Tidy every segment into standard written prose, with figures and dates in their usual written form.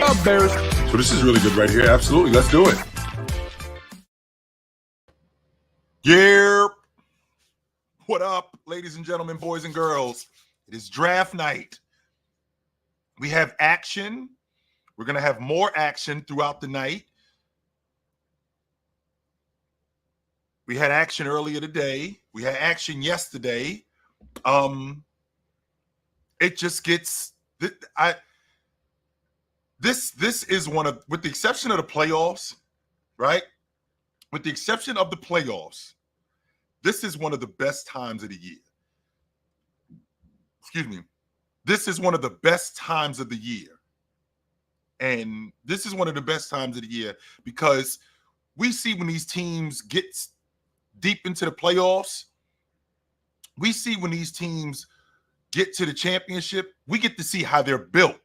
up, Bears? So this is really good right here. Absolutely. Let's do it. Yeah. What up, ladies and gentlemen, boys and girls? It is draft night. We have action. We're going to have more action throughout the night. We had action earlier today. We had action yesterday. It just gets this is one of, with the exception of the playoffs, right? With the exception of the playoffs, this is one of the best times of the year. Excuse me. This is one of the best times of the year. And this is one of the best times of the year because we see when these teams get deep into the playoffs, we see when these teams get to the championship, we get to see how they're built,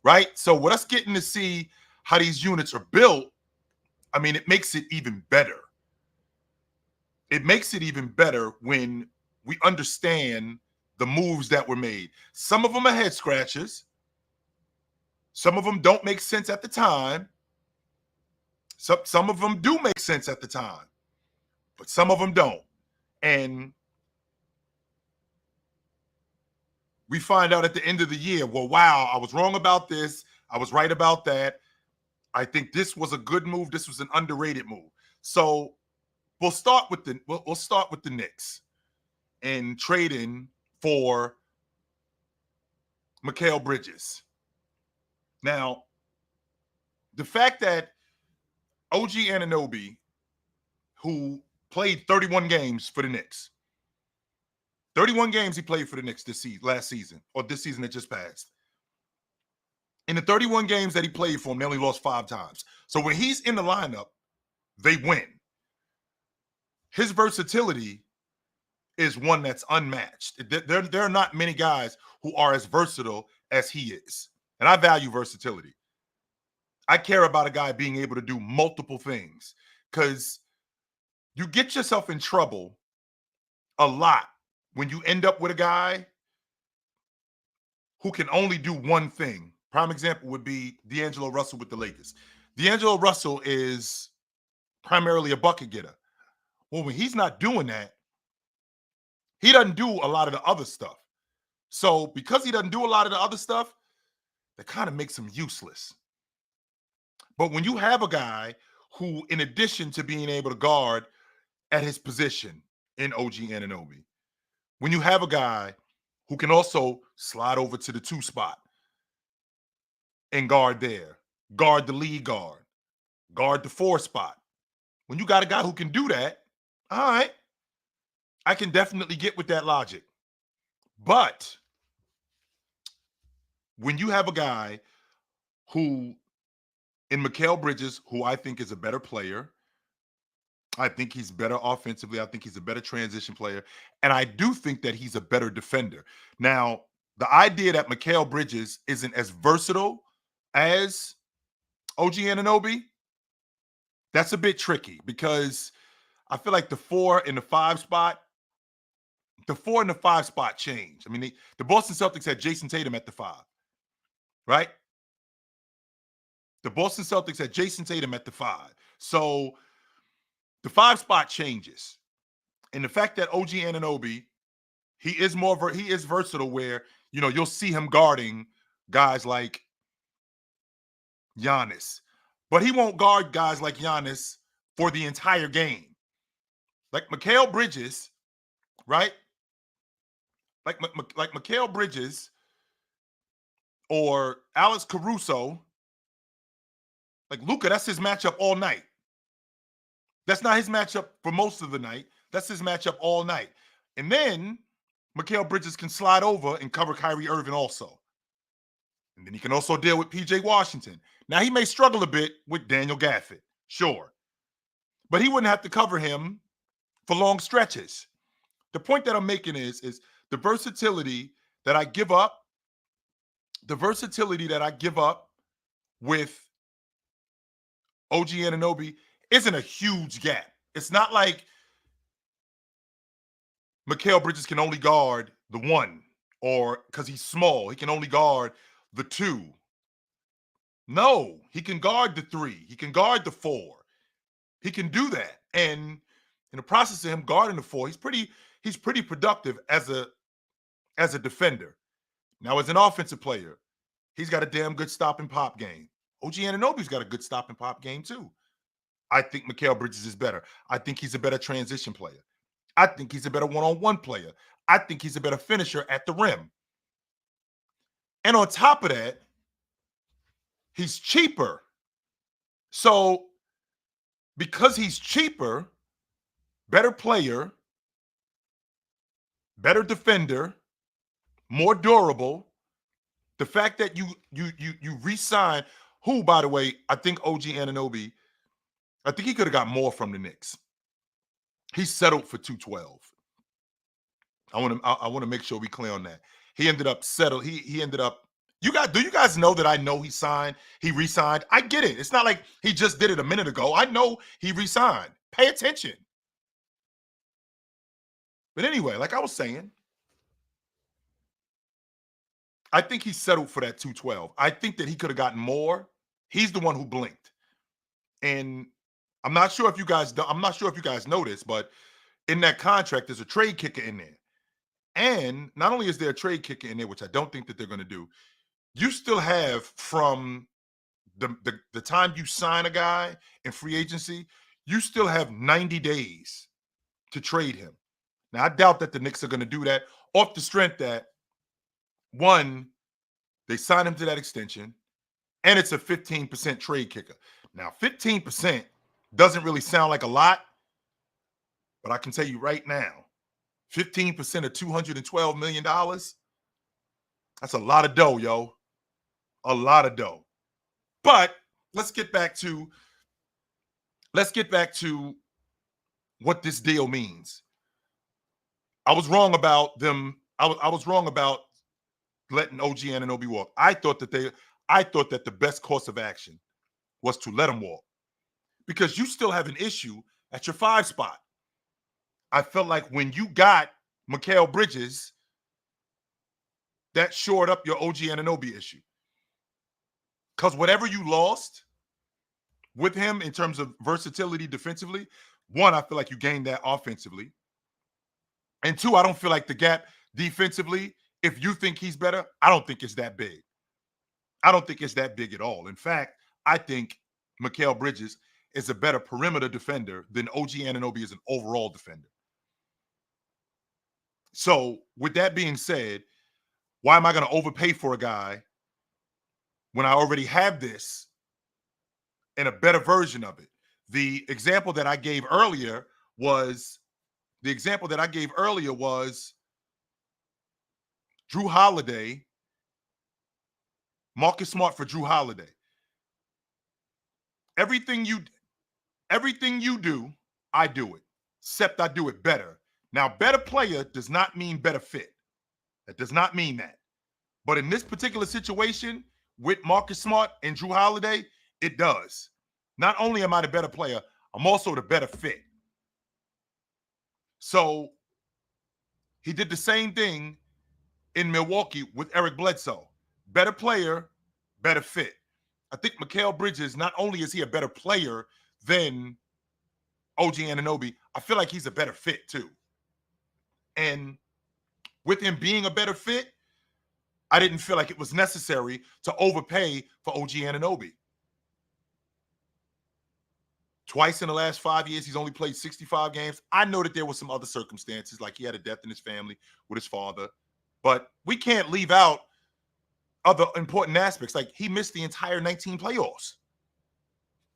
right? So with us getting to see how these units are built, I mean, it makes it even better. It makes it even better when we understand the moves that were made. Some of them are head scratchers. Some of them don't make sense at the time. Some of them do make sense at the time, but some of them don't. And we find out at the end of the year, well, wow, I was wrong about this. I was right about that. I think this was a good move. This was an underrated move. So we'll start with the Knicks and trading for Mikal Bridges. Now, the fact that OG Anunoby, who played 31 games for the Knicks, 31 games he played for the Knicks last season, or this season that just passed. In the 31 games that he played for them, they only lost 5 times. So when he's in the lineup, they win. His versatility is one that's unmatched. There are not many guys who are as versatile as he is. And I value versatility. I care about a guy being able to do multiple things because you get yourself in trouble a lot when you end up with a guy who can only do one thing. Prime example would be D'Angelo Russell with the Lakers. D'Angelo Russell is primarily a bucket getter. Well, when he's not doing that, he doesn't do a lot of the other stuff. So because he doesn't do a lot of the other stuff, that kind of makes him useless. But when you have a guy who, in addition to being able to guard at his position in OG Anunoby, when you have a guy who can also slide over to the 2 spot and guard there, guard the lead guard the 4 spot. When you got a guy who can do that, all right, I can definitely get with that logic. But when you have a guy who, in Mikal Bridges, who I think is a better player, I think he's better offensively. I think he's a better transition player. And I do think that he's a better defender. Now, the idea that Mikal Bridges isn't as versatile as OG Anunoby, that's a bit tricky because I feel like the 4 and the 5 spot change. I mean, the Boston Celtics had Jason Tatum at the 5, right? The Boston Celtics had Jason Tatum at the 5. So the 5 spot changes. And the fact that OG Anunoby, he is versatile where, you know, you'll see him guarding guys like Giannis. But he won't guard guys like Giannis for the entire game. Like Mikal Bridges, right? Like Mikal Bridges or Alex Caruso, like Luka, that's his matchup all night. That's not his matchup for most of the night. That's his matchup all night. And then Mikal Bridges can slide over and cover Kyrie Irving also. And then he can also deal with PJ Washington. Now, he may struggle a bit with Daniel Gafford, sure. But he wouldn't have to cover him for long stretches. The point that I'm making is the versatility that I give up, with OG Anunoby isn't a huge gap. It's not like Mikal Bridges can only guard the 1, or because he's small, he can only guard the 2. No, he can guard the 3. He can guard the 4. He can do that. And in the process of him guarding the 4, he's pretty productive as a defender. Now, as an offensive player, he's got a damn good stop and pop game. OG Anunoby's got a good stop and pop game too. I think Mikal Bridges is better. I think he's a better transition player. I think he's a better one-on-one player. I think he's a better finisher at the rim. And on top of that, he's cheaper. So because he's cheaper, better player, better defender, more durable, the fact that you re-sign, who, by the way, I think OG Anunoby, I think he could have got more from the Knicks. He settled for 212. I want to make sure we clear on that. He ended up settled. He ended up. Do you guys know that I know he re-signed? I get it. It's not like he just did it a minute ago. I know he re-signed. Pay attention. But anyway, like I was saying, I think he settled for that 212. I think that he could have gotten more. He's the one who blinked. And I'm not sure if you guys know this, but in that contract, there's a trade kicker in there. And not only is there a trade kicker in there, which I don't think that they're going to do, you still have from the time you sign a guy in free agency, you still have 90 days to trade him. Now, I doubt that the Knicks are going to do that off the strength that, one, they signed him to that extension, and it's a 15% trade kicker. Now, 15% doesn't really sound like a lot, but I can tell you right now, 15% of $212 million, that's a lot of dough, yo. A lot of dough. But let's get back to what this deal means. I was wrong about them. I was wrong about letting OG Anunoby walk. I thought that the best course of action was to let him walk, because you still have an issue at your 5 spot. I felt like when you got Mikal Bridges, that shored up your OG Anunoby issue. Because whatever you lost with him in terms of versatility defensively, one, I feel like you gained that offensively. And two, I don't feel like the gap defensively, if you think he's better, I don't think it's that big. I don't think it's that big at all. In fact, I think Mikal Bridges is a better perimeter defender than OG Anunoby is an overall defender. So with that being said, why am I going to overpay for a guy when I already have this and a better version of it? The example that I gave earlier was Drew Holiday, Marcus Smart for Drew Holiday. Everything you do, I do it, except I do it better. Now, better player does not mean better fit. That does not mean that. But in this particular situation with Marcus Smart and Drew Holiday, it does. Not only am I the better player, I'm also the better fit. So he did the same thing in Milwaukee with Eric Bledsoe. Better player, better fit. I think Mikal Bridges, not only is he a better player than OG Anunoby, I feel like he's a better fit too. And with him being a better fit, I didn't feel like it was necessary to overpay for OG Anunoby. Twice in the last 5 years, he's only played 65 games. I know that there were some other circumstances, like he had a death in his family with his father, but we can't leave out other important aspects. Like he missed the entire 19 playoffs.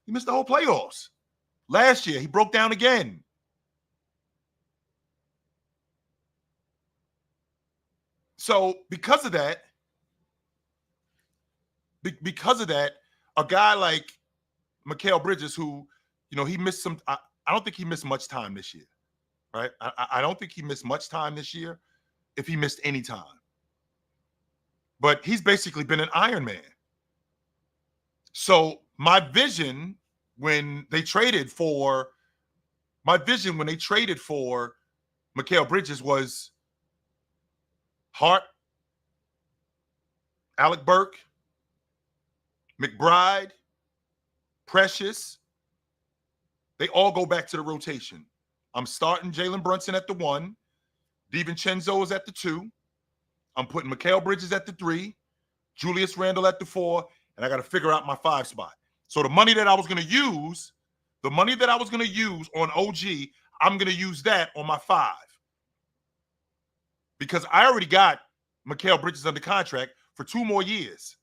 He missed the whole playoffs. Last year, he broke down again. So because of that, a guy like Mikal Bridges, who, he missed some, I don't think he missed much time this year, right? I don't think he missed much time this year, if he missed any time. But he's basically been an Iron Man. So my vision when they traded for Mikal Bridges was Hart, Alec Burke, McBride, Precious, they all go back to the rotation. I'm starting Jalen Brunson at the 1. DiVincenzo is at the 2. I'm putting Mikal Bridges at the 3, Julius Randle at the 4, and I got to figure out my 5 spot. So the money that I was going to use, on OG, I'm going to use that on my 5. Because I already got Mikal Bridges under contract for 2 more years.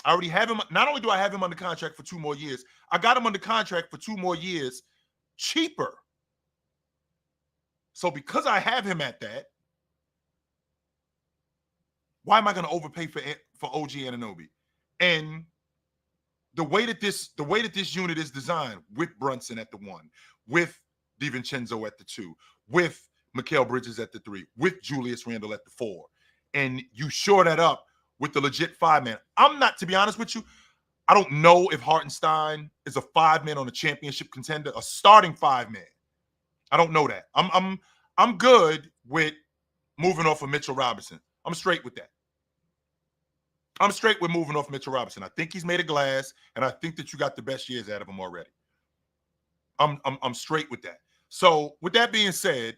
I already have him. Not only do I have him under contract for 2 more years, I got him under contract for 2 more years cheaper. So because I have him at that, why am I going to overpay for OG Anunoby? And the way that this unit is designed, with Brunson at the 1, with DiVincenzo at the 2, with Mikal Bridges at the 3, with Julius Randle at the 4, and you shore that up with the legit 5-man. I'm not, to be honest with you, I don't know if Hartenstein is a 5-man on a championship contender, a starting 5-man. I don't know that. I'm good with moving off of Mitchell Robinson. I'm straight with that. I'm straight with moving off Mitchell Robinson. I think he's made of glass, and I think that you got the best years out of him already. I'm straight with that. So with that being said,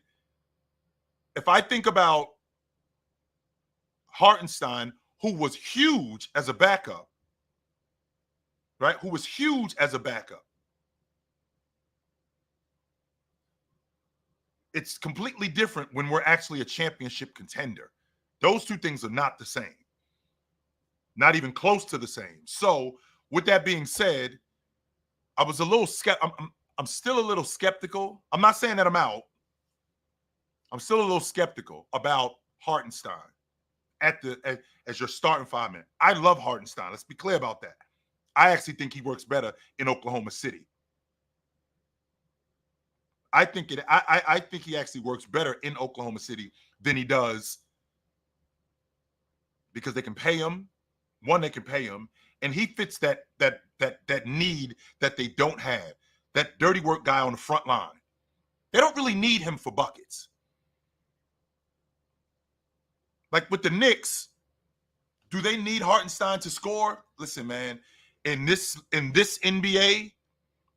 if I think about Hartenstein, who was huge as a backup, right? Who was huge as a backup. It's completely different when we're actually a championship contender. Those two things are not the same. Not even close to the same. So with that being said, I was a little I'm still a little skeptical. I'm not saying that I'm out. I'm still a little skeptical about Hartenstein as your starting 5-man. I love Hartenstein. Let's be clear about that. I actually think he works better in Oklahoma City. I think he actually works better in Oklahoma City than he does, because they can pay him. One, they can pay him, and he fits that need that they don't have. That dirty work guy on the front line. They don't really need him for buckets. Like with the Knicks, do they need Hartenstein to score? Listen, man, in this NBA,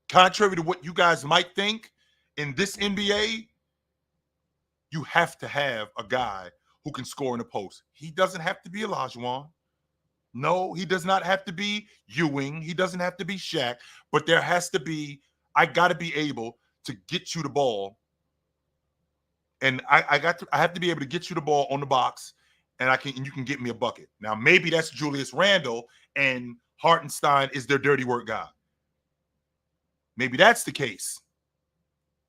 contrary to what you guys might think, in this NBA, you have to have a guy who can score in the post. He doesn't have to be Olajuwon. No, he does not have to be Ewing. He doesn't have to be Shaq. But there has to be, I got to be able to get you the ball. And I have to be able to get you the ball on the box, and you can get me a bucket. Now, maybe that's Julius Randle and Hartenstein is their dirty work guy. Maybe that's the case.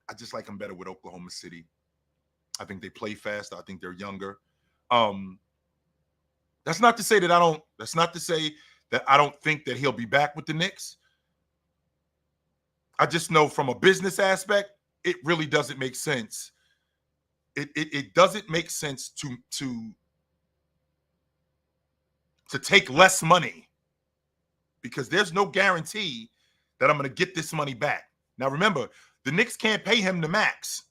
I just like them better with Oklahoma City. I think they play faster. I think they're younger. That's not to say that I don't think that he'll be back with the Knicks. I just know from a business aspect, it really doesn't make sense. It doesn't make sense to take less money, because there's no guarantee that I'm going to get this money back. Now, remember, the Knicks can't pay him the max.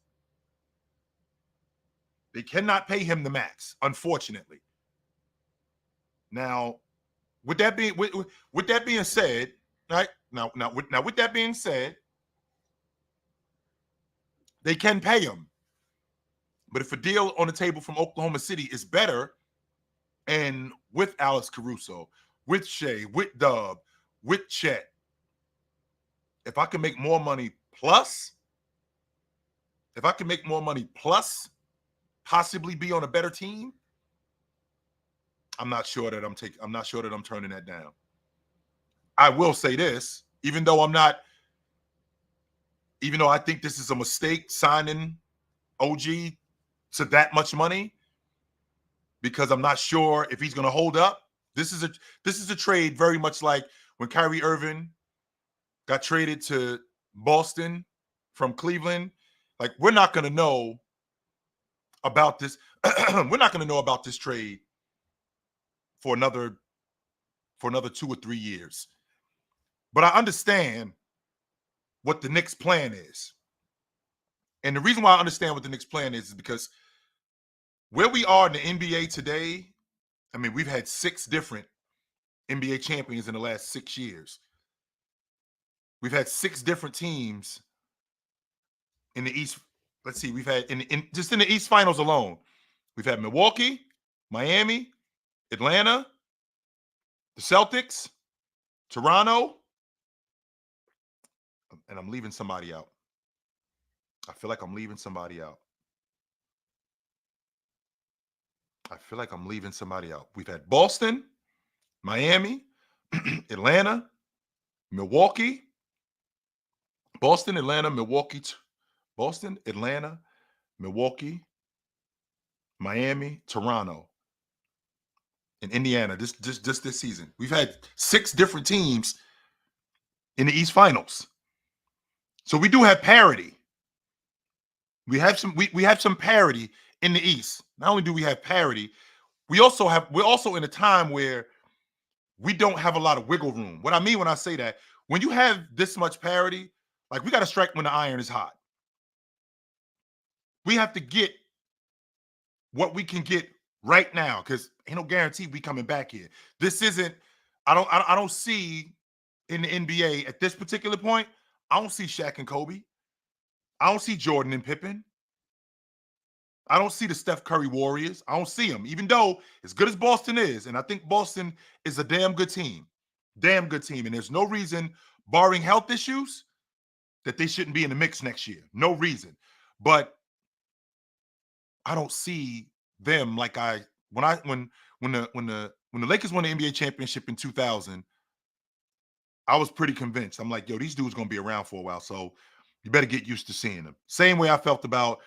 They cannot pay him the max, unfortunately. Now, with that being said, right? Now, with that being said, they can pay him. But if a deal on the table from Oklahoma City is better, and with Alex Caruso, with Shea, with Dub, with Chet, if I can make more money plus, possibly be on a better team, I'm not sure that I'm turning that down. I will say this, even though I think this is a mistake signing OG to that much money, because I'm not sure if he's going to hold up. This is a trade very much like when Kyrie Irving got traded to Boston from Cleveland. Like, we're not going to know about this. We're not going to know about this trade for another 2 or 3 years. But I understand what the Knicks' plan is. And the reason why I understand what the Knicks' plan is because where we are in the NBA today, I mean, we've had 6 different NBA champions in the last 6 years. We've had 6 different teams in the East. Let's see, we've had in just in the East Finals alone, we've had Milwaukee, Miami, Atlanta, the Celtics, Toronto, and I'm leaving somebody out. I feel like I'm leaving somebody out. We've had Boston, Miami, Atlanta, Milwaukee, Boston, Atlanta, Milwaukee, Boston, Atlanta, Milwaukee, Miami, Toronto, and Indiana. Just this season, we've had 6 different teams in the East Finals. So we do have parity. We have some parity in the East. Not only do we have parity, we're also in a time where we don't have a lot of wiggle room. What I mean when I say that, when you have this much parity, like we got to strike when the iron is hot. We have to get what we can get right now because ain't no guarantee we coming back here. This isn't. I don't see in the NBA at this particular point. I don't see Shaq and Kobe. I don't see Jordan and Pippen. I don't see the Steph Curry Warriors. I don't see them, even though as good as Boston is, and I think Boston is a damn good team. And there's no reason, barring health issues, that they shouldn't be in the mix next year. No reason. But I don't see them like when the Lakers won the NBA championship in 2000. I was pretty convinced. I'm like, yo, these dudes gonna be around for a while, so you better get used to seeing them. Same way I felt about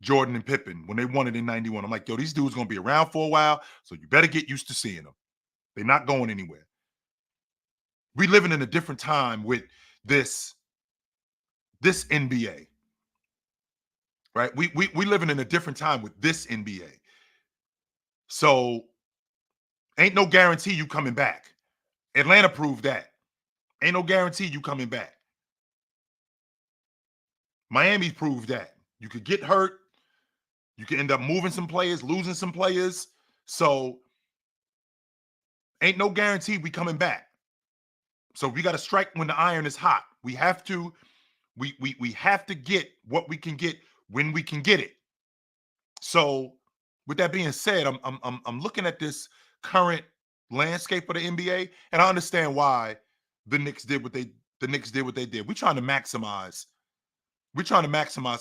Jordan and Pippen when they won it in 91. I'm like, yo, these dudes gonna be around for a while, so you better get used to seeing them. They're not going anywhere. We living in a different time with this NBA, right? We living in a different time with this NBA. So ain't no guarantee you coming back. Atlanta proved that. Ain't no guarantee you coming back. Miami proved that. You could get hurt. You could end up moving some players, losing some players. So ain't no guarantee we coming back. So we got to strike when the iron is hot. We have to get what we can get when we can get it. So with that being said, I'm looking at this current landscape of the NBA, and I understand why the Knicks did what they did. We're trying to maximize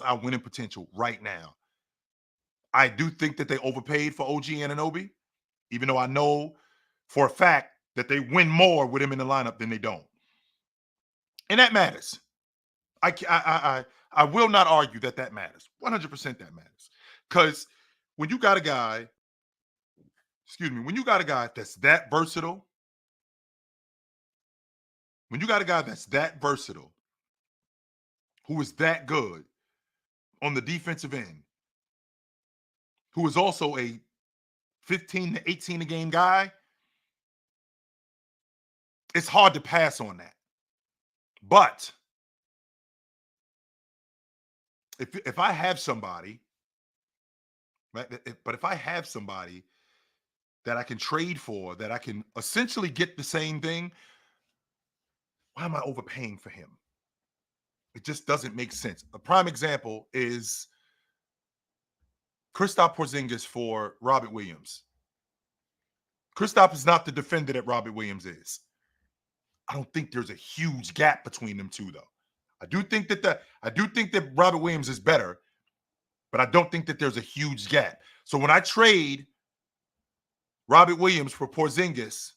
our winning potential right now. I do think that they overpaid for OG Anunoby, even though I know for a fact that they win more with him in the lineup than they don't. And that matters. I will not argue that matters. 100% that matters. Because when you got a guy that's that versatile, who is that good on the defensive end, who is also a 15 to 18 a game guy, it's hard to pass on that. But if I have somebody, right? If I have somebody that I can trade for, that I can essentially get the same thing, why am I overpaying for him? It just doesn't make sense. A prime example is Kristaps Porzingis for Robert Williams. Kristaps is not the defender that Robert Williams is. I don't think there's a huge gap between them two, though. I do think that Robert Williams is better, but I don't think that there's a huge gap. So when I trade Robert Williams for Porzingis,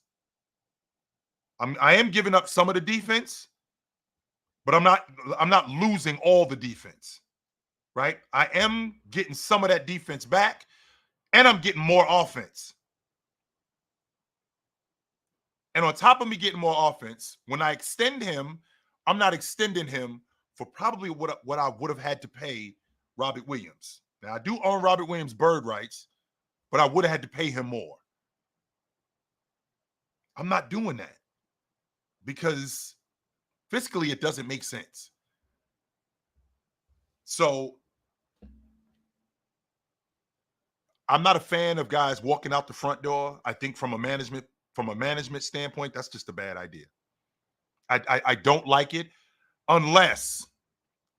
I am giving up some of the defense, but I'm not losing all the defense, right? I am getting some of that defense back, and I'm getting more offense. And on top of me getting more offense, when I extend him, I'm not extending him for probably what I would have had to pay Robert Williams. Now, I do own Robert Williams' bird rights, but I would have had to pay him more. I'm not doing that because fiscally it doesn't make sense. So I'm not a fan of guys walking out the front door. I think from a management from a management standpoint, that's just a bad idea. I don't like it unless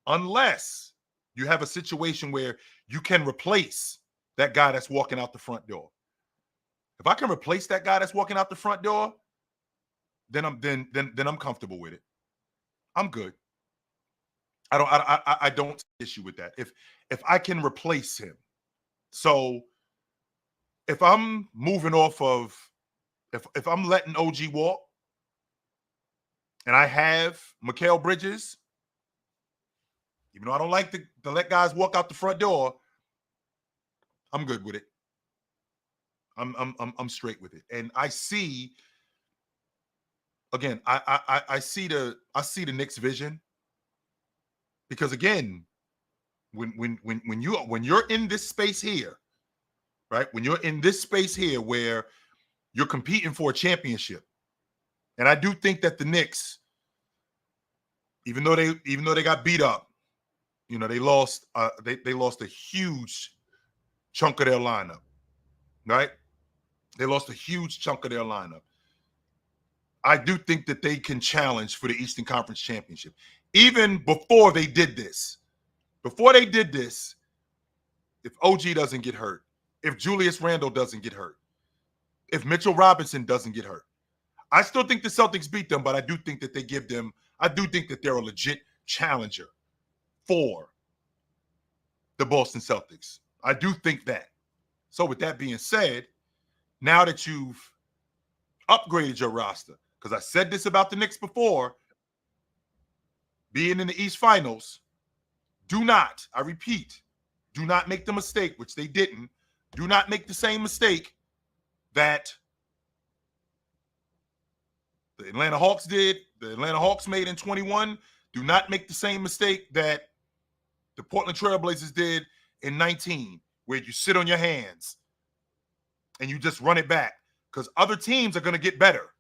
you have a situation where you can replace that guy that's walking out the front door. If I can replace that guy that's walking out the front door, then I'm comfortable with it. I'm good. I don't issue with that. If I can replace him. So if I'm moving off of if I'm letting OG walk and I have Mikal Bridges, even though I don't like to let guys walk out the front door, I'm good with it. I'm straight with it. And I see again, I see the Knicks vision because again, when you're in this space here, right? When you're in this space here where you're competing for a championship, and I do think that the Knicks, even though they got beat up, you know, they lost a huge chunk of their lineup, right? They lost a huge chunk of their lineup. I do think that they can challenge for the Eastern Conference Championship. Even before they did this, if OG doesn't get hurt, if Julius Randle doesn't get hurt, if Mitchell Robinson doesn't get hurt, I still think the Celtics beat them, but I do think that I do think that they're a legit challenger for the Boston Celtics. I do think that. So with that being said, now that you've upgraded your roster, because I said this about the Knicks before, being in the East Finals, I repeat, do not make the mistake, which they didn't, do not make the same mistake that the Atlanta Hawks did, the Atlanta Hawks made in 21. Do not make the same mistake that the Portland Trailblazers did in 19, where you sit on your hands and you just run it back, because other teams are going to get better.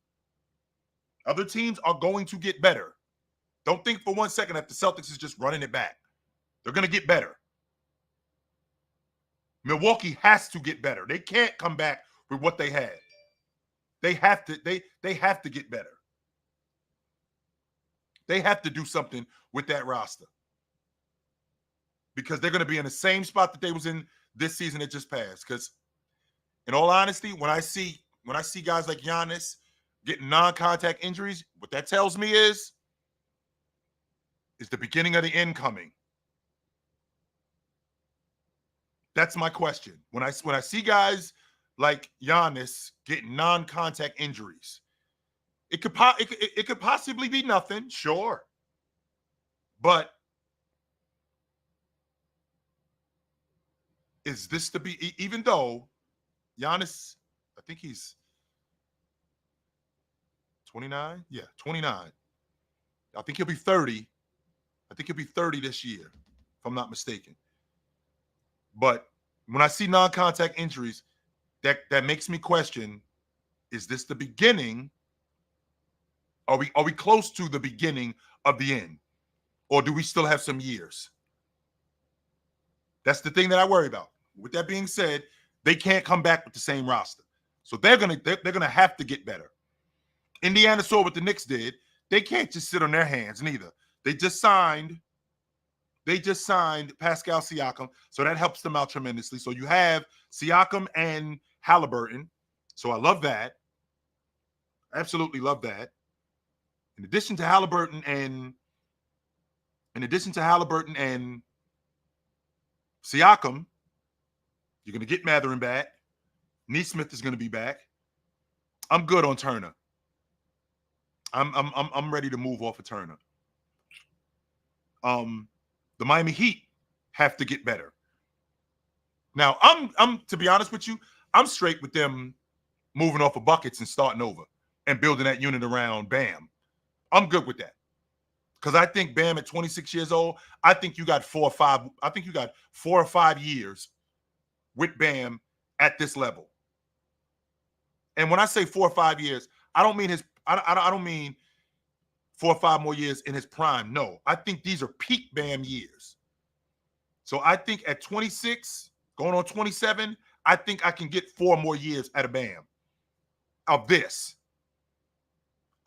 Other teams are going to get better. Don't think for 1 second that the Celtics is just running it back. They're going to get better. Milwaukee has to get better. They can't come back with what they had. They have to get better. They have to do something with that roster, because they're going to be in the same spot that they was in this season that just passed. Because in all honesty, when I see guys like Giannis getting non-contact injuries, what that tells me is the beginning of the end coming. That's my question. When I see guys like Giannis getting non-contact injuries, it could possibly be nothing, sure, but is this to be? Even though Giannis, I think he's 29. Yeah, 29. I think he'll be 30. I think he'll be 30 this year, if I'm not mistaken. But when I see non-contact injuries, that makes me question: is this the beginning? Are we close to the beginning of the end, or do we still have some years? That's the thing that I worry about. With that being said, they can't come back with the same roster, so they're gonna have to get better. Indiana saw what the Knicks did. They can't just sit on their hands neither. They just signed Pascal Siakam, so that helps them out tremendously. So you have Siakam and Halliburton. So I love that. Absolutely love that. In addition to Halliburton and Siakam, you're going to get Mathurin back. Nesmith is going to be back. I'm good on Turner. I'm ready to move off of Turner. The Miami Heat have to get better. Now, I'm to be honest with you, I'm straight with them moving off of buckets and starting over and building that unit around Bam. I'm good with that. Because I think Bam at 26 years old, I think you got 4 or 5 years with Bam at this level. And when I say 4 or 5 years, I don't mean I don't mean 4 or 5 more years in his prime. No, I think these are peak Bam years. So I think at 26, going on 27, I think I can get 4 more years out of Bam. of this.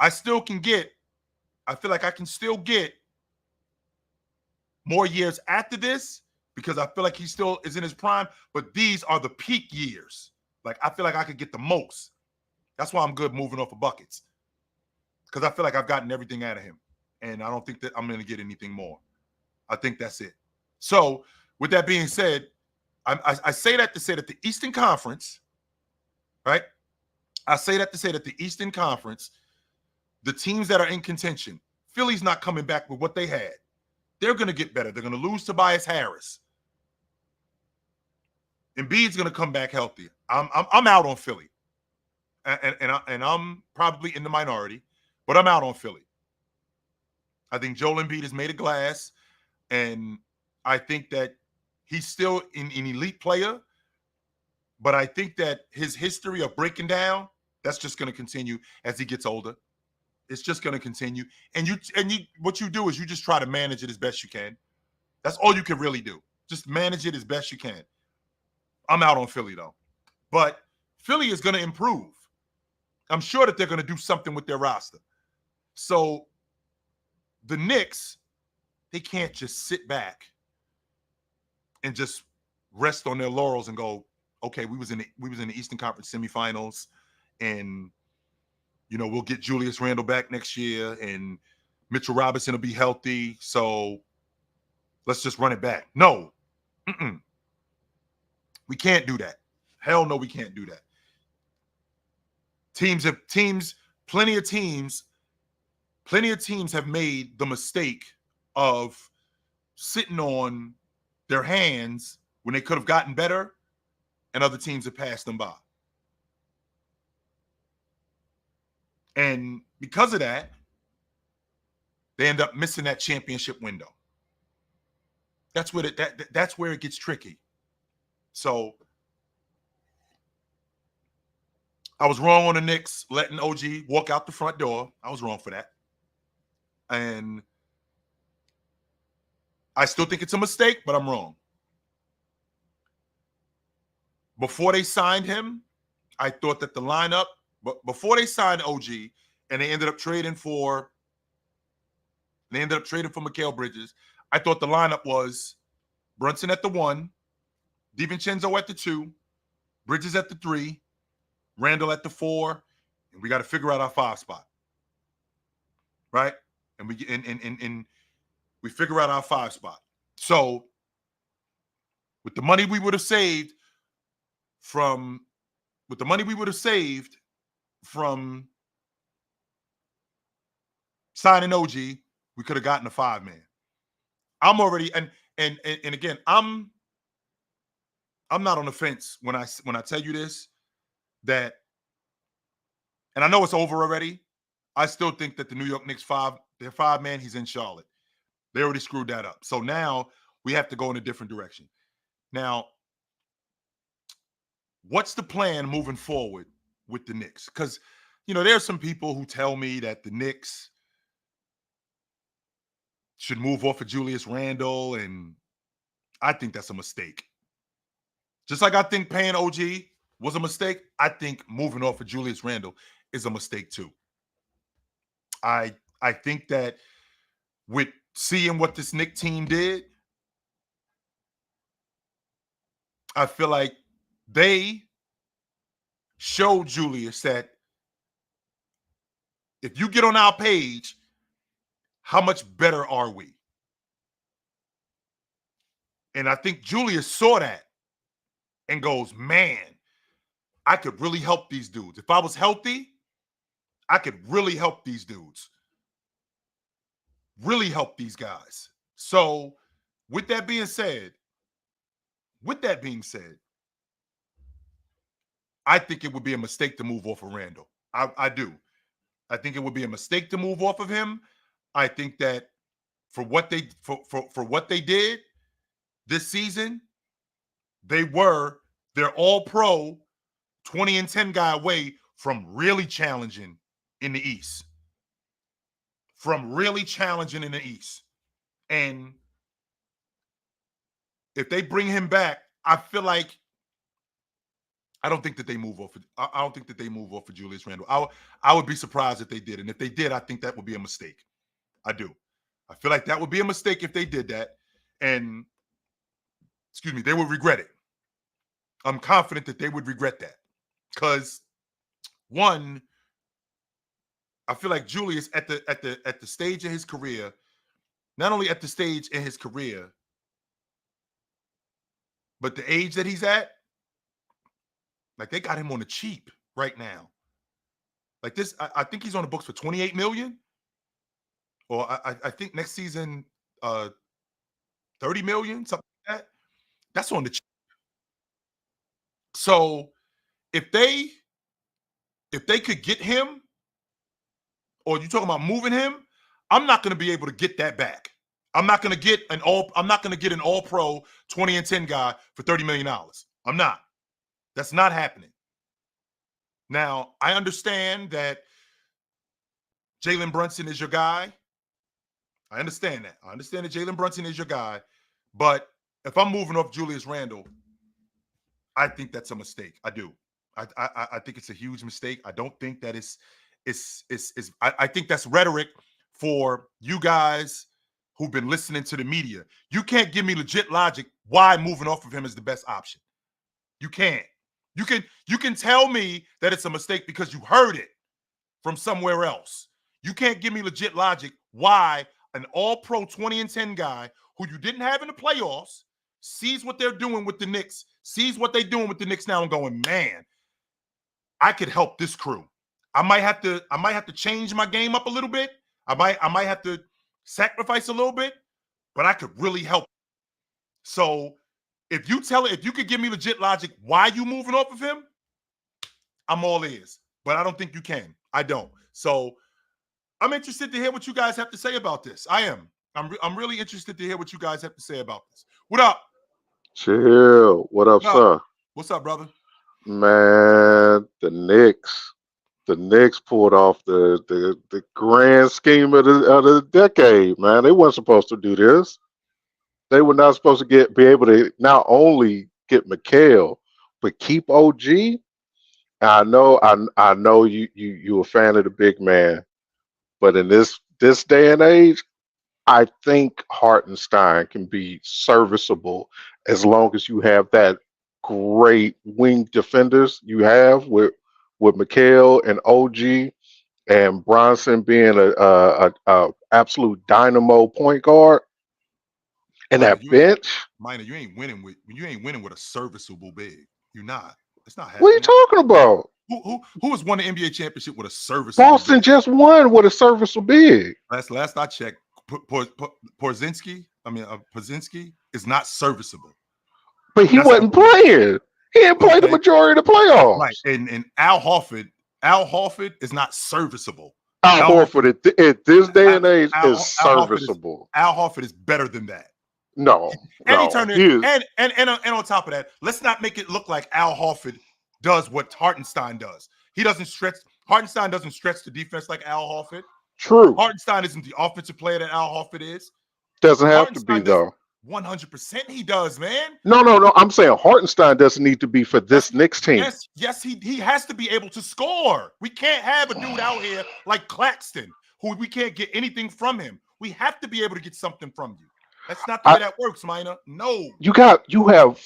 I still can get, I feel like I can still get more years after this because I feel like he still is in his prime, but these are the peak years. Like, I feel like I could get the most. That's why I'm good moving off of buckets because I feel like I've gotten everything out of him, and I don't think that I'm going to get anything more. I think that's it. So, with that being said, I say that to say that the Eastern Conference, right? I say that to say that the Eastern Conference, the teams that are in contention, Philly's not coming back with what they had. They're going to get better. They're going to lose Tobias Harris. Embiid's going to come back healthy. I'm out on Philly, and I'm probably in the minority, but I'm out on Philly. I think Joel Embiid is made of glass, and I think that he's still an elite player, but I think that his history of breaking down, that's just going to continue as he gets older. It's just going to continue, and you what you do is you just try to manage it as best you can. That's all you can really do. Just manage it as best you can. I'm out on Philly though, but Philly is going to improve. I'm sure that they're going to do something with their roster. So the Knicks, they can't just sit back and just rest on their laurels and go, okay, we was in the Eastern Conference semifinals, and we'll get Julius Randle back next year, and Mitchell Robinson will be healthy, so let's just run it back. No, we can't do that. Hell no, we can't do that. Plenty of teams have made the mistake of sitting on their hands when they could have gotten better, and other teams have passed them by. And because of that, they end up missing that championship window. That's where that's where it gets tricky. So I was wrong on the Knicks letting OG walk out the front door. I was wrong for that. And I still think it's a mistake, but I'm wrong. Before they signed him, I thought that the lineup, but before they signed OG and they ended up trading for Mikal Bridges, I thought the lineup was Brunson at the 1, DiVincenzo at the 2, Bridges at the 3, Randle at the 4, and we got to figure out our 5 spot. Right? And we figure out our 5 spot. So with the money we would have saved from signing OG, we could have gotten a 5-man. I'm already and again, I'm not on the fence when I tell you this, that, and I know it's over already. I still think that the New York Knicks their 5-man, he's in Charlotte. They already screwed that up. So now we have to go in a different direction. Now, what's the plan moving forward with the Knicks? Because, there's some people who tell me that the Knicks should move off of Julius Randle, and I think that's a mistake. Just like I think paying OG was a mistake, I think moving off of Julius Randle is a mistake too. I think that with seeing what this Knicks team did, I feel like they showed Julius that if you get on our page, how much better are we? And I think Julius saw that and goes, man, I could really help these dudes. If I was healthy, I could really help these dudes. Really help these guys. So with that being said, I think it would be a mistake to move off of Randle. I do. I think it would be a mistake to move off of him. I think that for what they did this season, they're all pro 20-10 guy away from really challenging in the East. And if they bring him back, I feel like I don't think that they move off. I don't think that they move off of Julius Randle. I would be surprised if they did, and if they did, I think that would be a mistake. I do. I feel like that would be a mistake if they did that, and excuse me, they would regret it. I'm confident that they would regret that because one, I feel like Julius at the stage of his career, not only at the stage in his career, but the age that he's at, like they got him on the cheap right now. Like this, I think he's on the books for 28 million, or I think next season, 30 million, something like that. That's on the cheap. So if they could get him, or you talking about moving him, I'm not going to be able to get that back. I'm not going to get an all pro 20 and 10 guy for $30 million. I'm not. That's not happening. Now, I understand that Jalen Brunson is your guy. I understand that. I understand that Jalen Brunson is your guy. But if I'm moving off Julius Randle, I think that's a mistake. I do. I think it's a huge mistake. I don't think that I think that's rhetoric for you guys who've been listening to the media. You can't give me legit logic why moving off of him is the best option. You can't. You can tell me that it's a mistake because you heard it from somewhere else. You can't give me legit logic why an all-pro 20 and 10 guy who you didn't have in the playoffs sees what they're doing with the Knicks, sees what they're doing with the Knicks now and going, man, I could help this crew. I might have to change my game up a little bit. I might have to sacrifice a little bit, but I could really help. So if you could give me legit logic why you moving off of him, I'm all ears. But I don't think you can. I don't. So I'm interested to hear what you guys have to say about this. I am. I'm really interested to hear what you guys have to say about this. What up? Chill. What up, sir? What's up, brother? Man, the Knicks pulled off the grand scheme of the decade. Man, they weren't supposed to do this. They were not supposed to be able to not only get Mikal, but keep OG. I know you a fan of the big man, but in this day and age, I think Hartenstein can be serviceable as long as you have that great wing defenders you have with Mikal and OG and Bronson being a absolute dynamo point guard and Minor, that bench. you ain't winning with a serviceable big. You're not. It's not What are you happening. talking about? Who has won the NBA championship with a serviceable Boston big? just won with a serviceable big. Last I checked, Porzingis is not serviceable. But he wasn't playing. He didn't play the majority of the playoffs. Right. And Al Horford is not serviceable. Al Horford at this day and age is serviceable. Al Horford is better than that. No. And he turned it, and on top of that, let's not make it look like Al Horford does what Hartenstein does. Hartenstein doesn't stretch the defense like Al Horford. True. Hartenstein isn't the offensive player that Al Horford is. Doesn't have to be, though. 100% he does, man. No. I'm saying Hartenstein doesn't need to be for this Knicks team. Yes, he has to be able to score. We can't have a dude out here like Claxton, who we can't get anything from him. We have to be able to get something from you. That's not the way that works, Minor. No. You have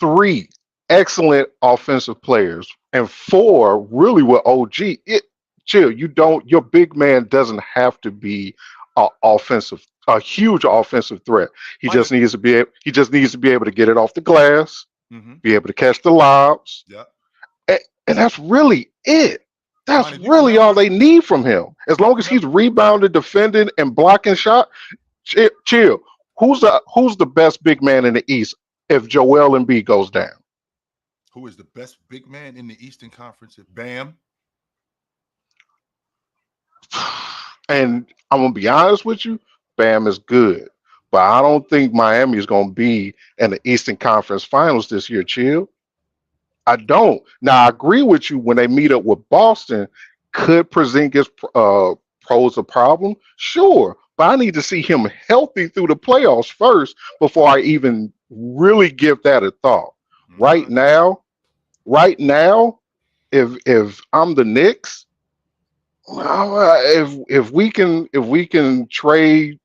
3 excellent offensive players and 4 really with OG. Chill. Your big man doesn't have to be a huge offensive threat. He just needs to be able to get it off the glass, be able to catch the lobs. Yeah. And that's really it. That's really all they need from him. As long as he's rebounding, defending, and blocking shot. Chill. Who's the best big man in the East if Joel Embiid goes down? Who is the best big man in the Eastern Conference? Bam. And I'm gonna be honest with you, Bam is good, but I don't think Miami is gonna be in the Eastern Conference Finals this year. Chill. I don't. Now I agree with you when they meet up with Boston. Could Porzingis pose a problem? Sure. But I need to see him healthy through the playoffs first before I even really give that a thought. Right now, right now, if I'm the Knicks, if we can trade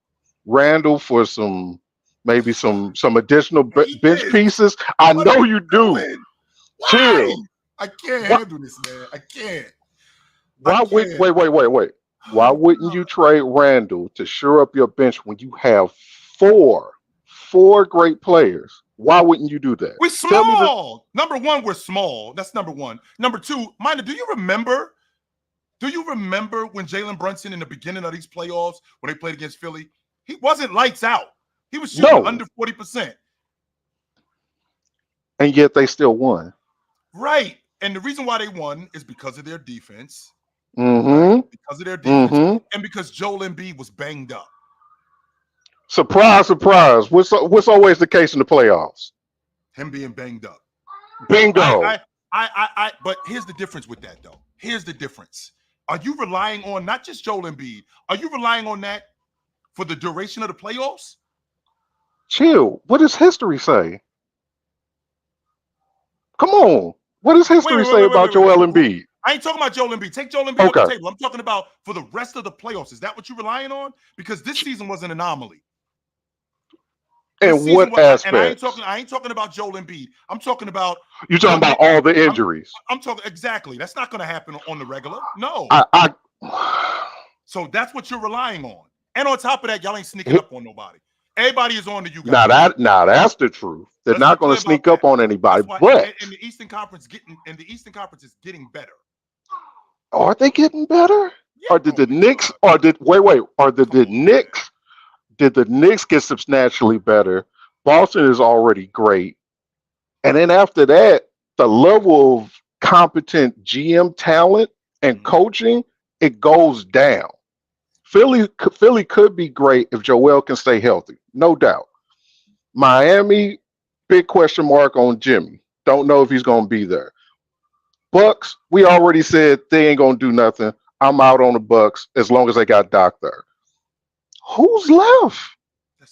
Randall for some additional He bench is. pieces, I What are know you you do. doing? Why? Chill. I can't What? handle this, man. I can't. I Why would can't. wait? Why Oh, wouldn't you trade Randall to shore up your bench when you have four great players? Why wouldn't you do that? we're Tell me the small. Number one, we're small. That's number one. Number two, Mina, do you remember? Do you remember when Jalen Brunson in the beginning of these playoffs, when they played against Philly, he wasn't lights out. He was shooting no, under 40%. and yet they still won. Right. And the reason why they won is because of their defense. Right? Mm-hmm. Because of their defense. Mm-hmm. And because Joel Embiid was banged up. Surprise, surprise. What's always the case in the playoffs? Him being banged up. Bingo. But here's the difference with that, though. Here's the difference. Are you relying on not just Joel Embiid? Are you relying on that for the duration of the playoffs? Chill. What does history say? Come on. What does Wait, history wait, wait, say wait, wait, about wait, wait. Joel Embiid? I ain't talking about Joel Embiid. Take Joel Embiid off the Okay. table. I'm talking about for the rest of the playoffs. Is that what you're relying on? Because this season was an anomaly. This In season what was, and I ain't aspects? talking. I ain't talking about Joel Embiid. I'm talking about You talking your about Knicks. all the I'm, injuries? I'm talking exactly. That's not going to happen on the regular. No. I So that's what you're relying on. And on top of that, y'all ain't sneaking up on nobody. Everybody is on to you now guys. that's the truth. They're Let's be not going clear to about sneak up that. on anybody. That's why. But And the Eastern Conference is getting better. are they getting better? Yeah. Or did Oh the my Knicks? God. Or did wait? Or did Come the on, man. Knicks? Did the Knicks get substantially better? Boston is already great, and then after that, the level of competent GM talent and Mhm. coaching it goes down. Philly could be great if Joel can stay healthy, no doubt. Miami, big question mark on Jimmy. Don't know if he's going to be there. Bucks, we already said they ain't going to do nothing. I'm out on the Bucks as long as they got Doc there. Who's left?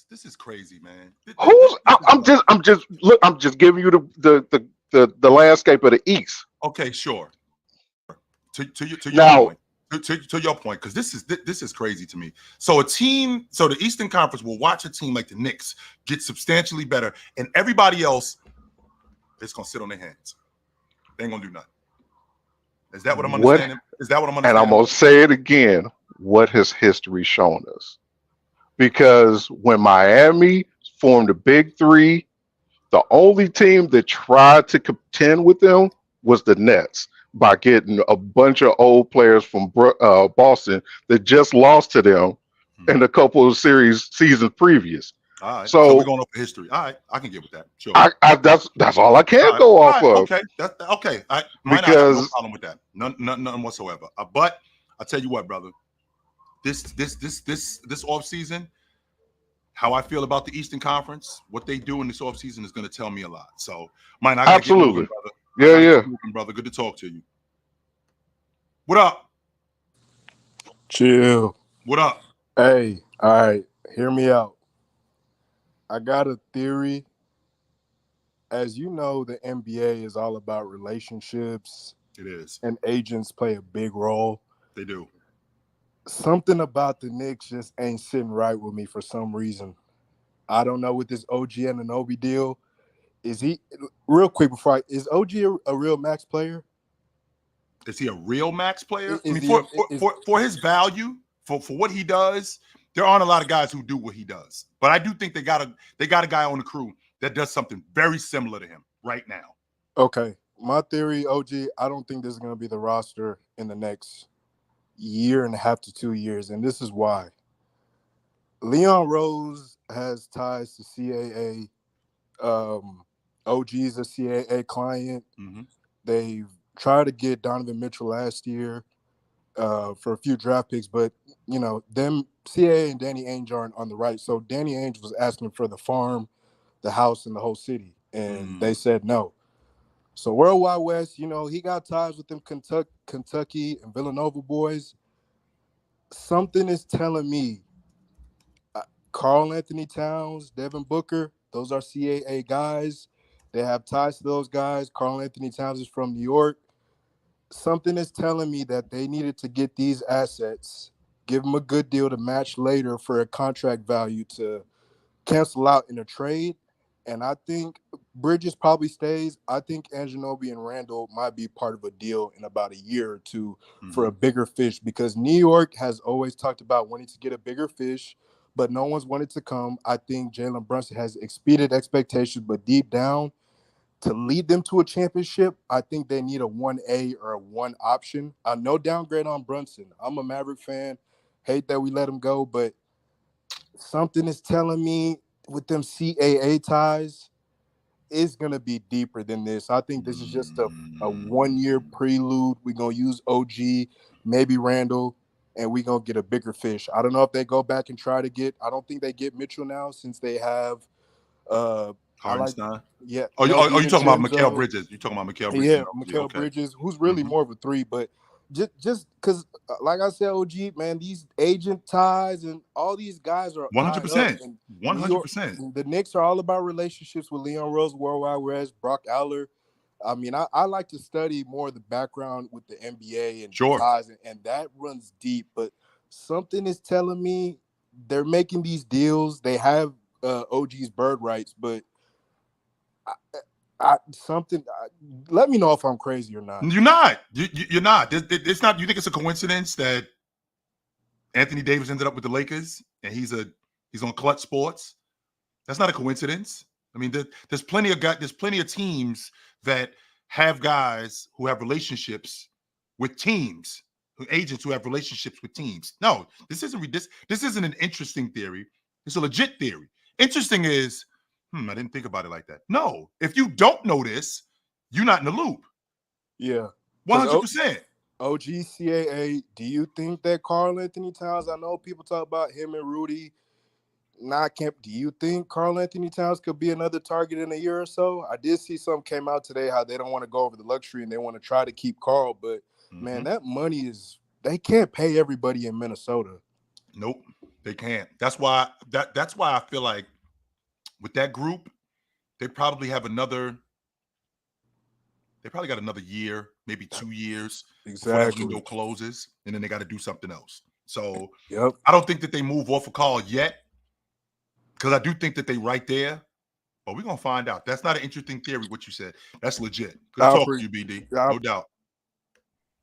This is crazy, man. Who's? This is nuts. I'm just giving you the landscape of the East. Okay, sure. To your Now, point. To your point, because this is crazy to me. So the Eastern Conference will watch a team like the Knicks get substantially better, and everybody else is gonna sit on their hands. They ain't gonna do nothing. Is that what I'm what? understanding? Is that what I'm And I'm understanding? gonna say it again. What has history shown us? Because when Miami formed the Big Three, the only team that tried to contend with them was the Nets by getting a bunch of old players from Boston that just lost to them in a couple of seasons previous. All right. So we're So going off of history. All right. I can get with that. Sure. that's all I All can right. go All off right. of Okay. That's okay. I got no because problem with that. None whatsoever. But I tell you what, brother. This off season, how I feel about the Eastern Conference, what they do in this off season is going to tell me a lot. So, I got to get moving, absolutely, brother. I yeah, got to get yeah. moving, brother. Good to talk to you. What up? Chill. What up? Hey, all right, hear me out. I got a theory. As you know, the NBA is all about relationships, It is. and agents play a big role. They do. Something about the Knicks just ain't sitting right with me for some reason. I don't know with this OG Anunoby deal. Is he real quick before is OG a real max player? Is he a real max player? I Is mean, he for his value, for what he does, there aren't a lot of guys who do what he does. But I do think they got a guy on the crew that does something very similar to him right now. okay? My theory, OG, I don't think this is going to be the roster in the next year and a half to 2 years, and this is why. Leon Rose has ties to CAA. OG's a CAA client. Mm-hmm. They've tried to get Donovan Mitchell last year for a few draft picks, but them CAA and Danny Ainge aren't on the right. So Danny Ainge was asking for the farm, the house, and the whole city, and they said no. So Worldwide West, he got ties with them Kentucky and Villanova boys. Something is telling me Karl Anthony Towns, Devin Booker, those are CAA guys. They have ties to those guys. Karl Anthony Towns is from New York. Something is telling me that they needed to get these assets, give them a good deal to match later for a contract value to cancel out in a trade. And I think Bridges probably stays. I think Anunoby and Randall might be part of a deal in about a year or two for a bigger fish, because New York has always talked about wanting to get a bigger fish, but no one's wanted to come. I think Jalen Brunson has exceeded expectations, but deep down, to lead them to a championship, I think they need a 1A or a 1 option. No downgrade on Brunson. I'm a Maverick fan. Hate that we let him go, but something is telling me with them CAA ties, it's going to be deeper than this. I think this is just a 1-year prelude. We're going to use OG, maybe Randall, and we're going to get a bigger fish. I don't know if they go back and try to get – I don't think they get Mitchell now since they have Hardenstein. Yeah. Oh, you talking about Mikal Bridges? You talking about Mikal Bridges? Yeah, Mikal Bridges, who's really more of a 3, but just because, like I said, OG, man, these agent ties and all these guys are 100%. 100%. The Knicks are all about relationships with Leon Rose, Worldwide West, Brock Aller. I mean, I like to study more of the background with the NBA and ties, and that runs deep. But something is telling me they're making these deals. They have OG's bird rights, but let me know if I'm crazy or not. You're not. You're not. It's not. You think it's a coincidence that Anthony Davis ended up with the Lakers and he's on Clutch Sports? That's not a coincidence. I mean, there's plenty of teams that have guys who have relationships with teams, agents who have relationships with teams. No, this isn't an interesting theory. It's a legit theory. Interesting is, I didn't think about it like that. No, if you don't know this, you're not in the loop. Yeah. 100%. OGCAA, do you think that Karl Anthony Towns, I know people talk about him and Rudy, do you think Karl Anthony Towns could be another target in a year or so? I did see something came out today how they don't want to go over the luxury and they want to try to keep Karl, but man, that money they can't pay everybody in Minnesota. Nope, they can't. That's why I feel like with that group, they probably got another year, maybe 2 years before that window closes, and then they got to do something else. So I don't think that they move off of Karl yet, because I do think that they right there, but we're going to find out. That's not an interesting theory, what you said. That's legit. Good talk to you, BD. No doubt.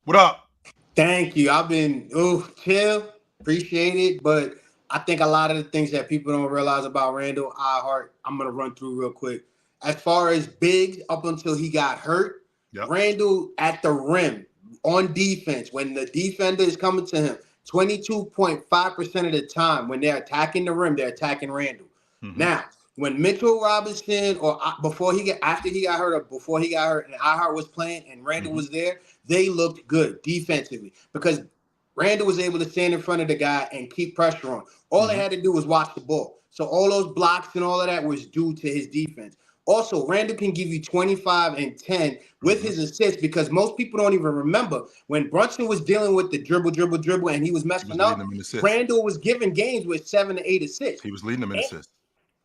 What up? Thank you. I've been, chill, appreciate it, but I think a lot of the things that people don't realize about Randall, I'm going to run through real quick. As far as bigs, up until he got hurt, Randall at the rim on defense, when the defender is coming to him, 22.5% of the time when they're attacking the rim, they're attacking Randall. Now, when Mitchell Robinson after he got hurt or before he got hurt and iHeart was playing and Randall was there, they looked good defensively because Randall was able to stand in front of the guy and keep pressure on. All they had to do was watch the ball. So all those blocks and all of that was due to his defense. Also, Randall can give you 25 and 10 with his assists because most people don't even remember when Brunson was dealing with the dribble, and he was messing up. Randall was giving games with 7 to 8 assists. He was leading them in assists.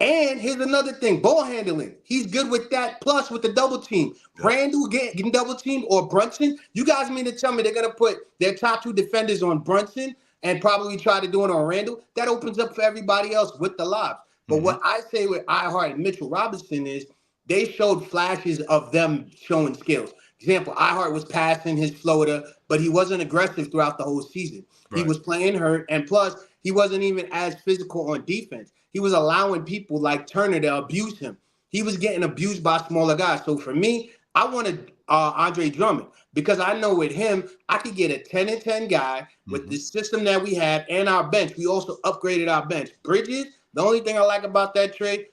And here's another thing, ball handling. He's good with that, plus with the double team. Yep. Randall getting double team or Brunson. You guys mean to tell me they're going to put their top 2 defenders on Brunson and probably try to do it on Randall? That opens up for everybody else with the lobs. But what I say with iHeart and Mitchell Robinson is they showed flashes of them showing skills. Example, iHeart was passing his floater, but he wasn't aggressive throughout the whole season. Right. He was playing hurt, and plus, he wasn't even as physical on defense. He was allowing people like Turner to abuse him. He was getting abused by smaller guys. So for me, I wanted Andre Drummond because I know with him, I could get a 10 and 10 guy with the system that we have and our bench. We also upgraded our bench. Bridges, the only thing I like about that trade,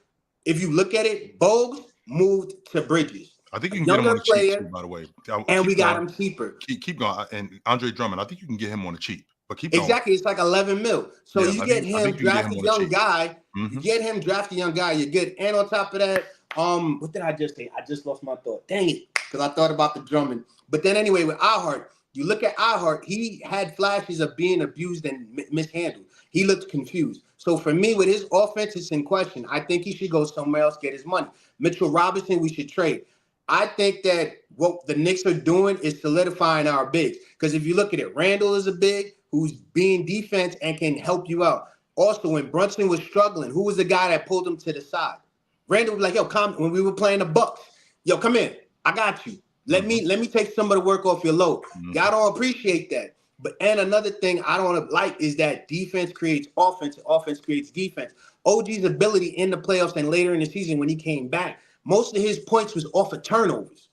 if you look at it, Bogues moved to Bridges. I think you can get him on the cheap, too, by the way. And we got him cheaper. Keep going. And Andre Drummond, I think you can get him on the cheap. But keep going. Exactly. It's like 11 mil. So you get him, draft a young guy. You get him, draft a young guy. You're good. And on top of that, what did I just say? I just lost my thought. Dang it. Because I thought about the Drummond. But then anyway, with iHeart, You look at iHeart, he had flashes of being abused and mishandled. He looked confused. So for me, with his offense, it's in question. I think he should go somewhere else, get his money. Mitchell Robinson, we should trade. I think that what the Knicks are doing is solidifying our bigs. Because if you look at it, Randle is a big who's being defense and can help you out. Also, when Brunson was struggling, who was the guy that pulled him to the side? Randle was like, yo, come when we were playing the Bucks. Yo, come in. I got you. Let me take some of the work off your load. Y'all don't appreciate that. But and another thing I don't like is that defense creates offense, and offense creates defense. OG's ability in the playoffs and later in the season when he came back, most of his points was off of turnovers.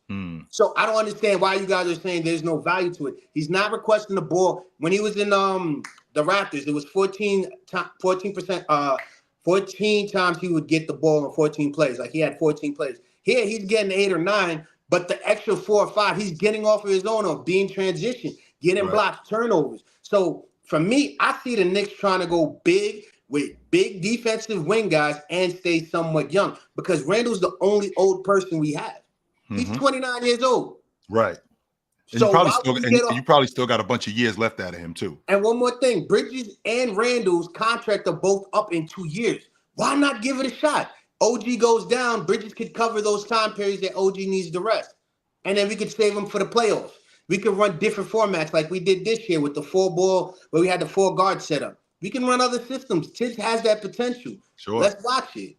So I don't understand why you guys are saying there's no value to it. He's not requesting the ball. When he was in the Raptors, it was 14%, 14 times he would get the ball in 14 plays. Like he had 14 plays. Here he's getting 8 or 9, but the extra 4 or 5, he's getting off of his own or being transitioned, getting blocks, turnovers. So for me, I see the Knicks trying to go big with big defensive wing guys and stay somewhat young because Randall's the only old person we have. He's 29 years old. Right. And So you probably still got a bunch of years left out of him too. And one more thing, Bridges and Randall's contract are both up in 2 years. Why not give it a shot? OG goes down, Bridges could cover those time periods that OG needs the rest. And then we could save him for the playoffs. We could run different formats like we did this year with the 4-ball where we had the 4 guard setup. We can run other systems. Tiz has that potential. Sure. Let's watch it.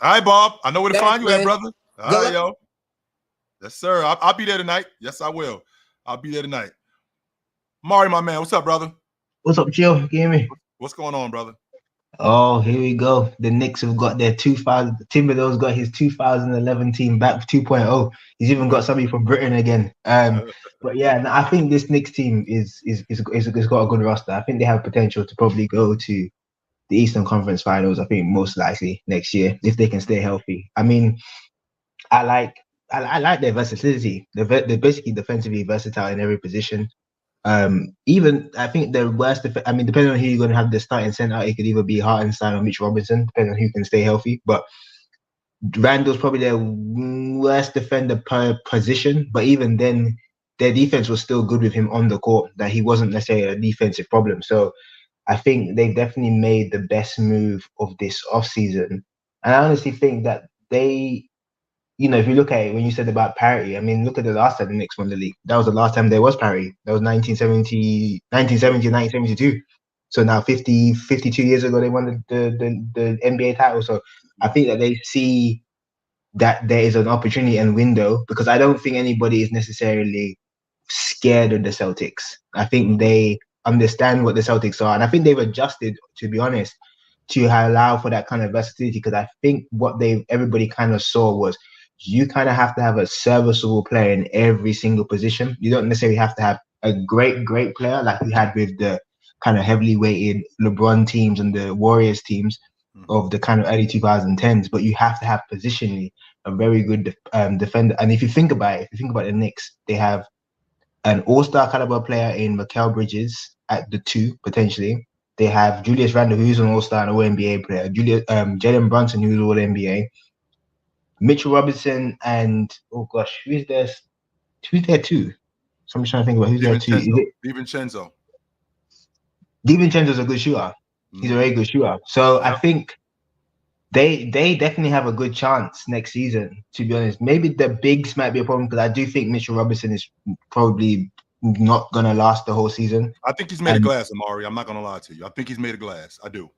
All right, Bob. I know where to find you at, brother. All right, yo. Yes, sir. I'll be there tonight. Yes, I will. I'll be there tonight. Mari, my man. What's up, brother? What's up, Jill? Give me. What's going on, brother? Oh, here we go. The Knicks have got their 2000. Thibodeau's got his 2011 team back 2.0. He's even got somebody from Britain again. But yeah, I think this Knicks team is got a good roster. I think they have potential to probably go to the Eastern Conference Finals. I think most likely next year if they can stay healthy. I mean, I like their versatility. They're basically defensively versatile in every position. Even I think the worst. Depending on who you're going to have the starting center, it could either be Hartenstein or Mitch Robinson, depending on who can stay healthy. But Randall's probably their worst defender per position. But even then, their defense was still good with him on the court. That he wasn't necessarily a defensive problem. So I think they definitely made the best move of this offseason. And I honestly think that they. If you look at it, when you said about parity, I mean, look at the last time the Knicks won the league. That was the last time there was parity. That was 1970, 1972. So now 52 years ago, they won the NBA title. So I think that they see that there is an opportunity and window because I don't think anybody is necessarily scared of the Celtics. I think they understand what the Celtics are. And I think they've adjusted, to be honest, to allow for that kind of versatility because I think what everybody kind of saw was you kind of have to have a serviceable player in every single position. You don't necessarily have to have a great player like you had with the kind of heavily weighted LeBron teams and the Warriors teams of the kind of early 2010s, but you have to have positionally a very good defender. And if you think about the Knicks, they have an all-star caliber player in Mikal Bridges at the 2, potentially. They have Julius Randle, who's an all-star and all-NBA player. Jalen Brunson, who's all-NBA. Mitchell Robinson and who's there 2? So I'm just trying to think about who's there 2. DiVincenzo. DiVincenzo's a good shooter. He's a very good shooter. So I think they definitely have a good chance next season, to be honest. Maybe the bigs might be a problem because I do think Mitchell Robinson is probably not going to last the whole season. I think he's made of glass, Amari. I'm not going to lie to you. I think he's made of glass. I do.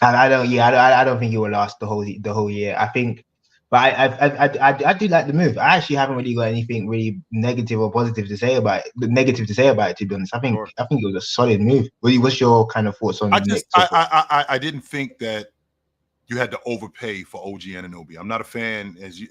And I don't think he will last the whole year. I think. But I do like the move. I actually haven't really got anything really negative or positive to say about it. Negative to say about it, to be honest. I think it was a solid move. What's your kind of thoughts on it? I didn't think that you had to overpay for OG Anunoby. I'm not a fan, as